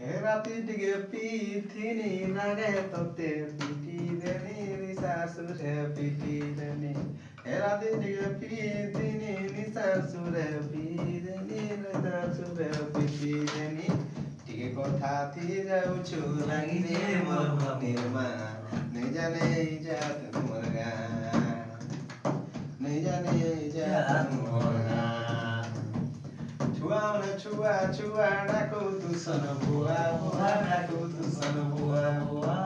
রাতে দিকে পিথিনি লাগে তোতে পিটি দেনি শাশুড়ে পিটি দেনি রাতে দিকে পিথিনি শাশুড়ে পিটি দেনি শাশুড়ে পিটি দেনি ଟିକେ କଥା থি যাଉଛୁ লাগিরে মোর মনের মা নেই জানে জাত মোর গাঁ নেই জানে জাত মোর গাঁ Chua chua naku tu sana bua bua naku tu sana bua bua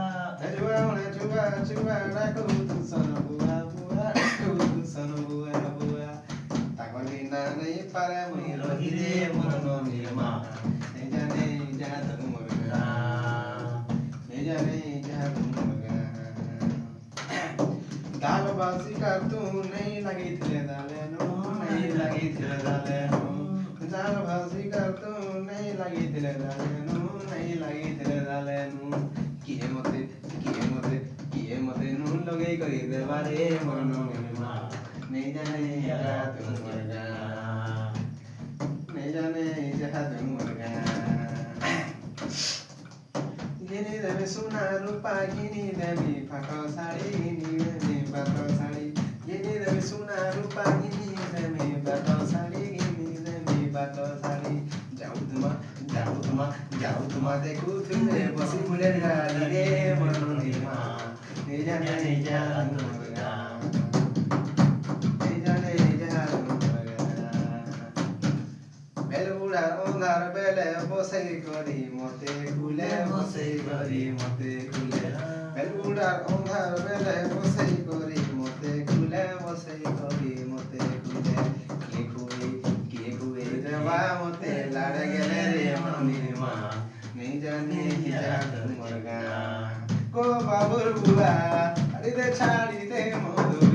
chua naku tu sana bua bua naku tu sana bua bua takolina nei pare mui rohire mono nirma nei jane jahat murga nei jane jahat murga dal basi kar tu nei lagi thile dalenu nei lagi thile dalenu दाल भाजी कर तू नहीं लगी दिले डालेनु किए मते नून लगे करी दे बारे मनो मेमा नहीं जाने जहा तुम मरगा नहीं जाने जहा तुम मरगा गिनी देवी सुना रूपा गिनी देवी फाटो साड़ी गिनी देवी फाटो साड़ी गिनी देवी सुना रूपा गिनी देवी फाटो साड़ी बातो सारी जाऊ तुमा देखू तुझे बसी मुले गाली रे मनो निमा निजा मुर्गा बेलुड़ा ओंधार बेले बसई करी मते खुले बसई करी मते खुले बेलुड़ा ओंधार बेले बसई करी मते खुले बसई करी मते खुले मते लाड़ गेले रे मनिमा नहीं जाने जात मुर्गा को बाबुर बुआ अरे दे छाड़ी दे मधुर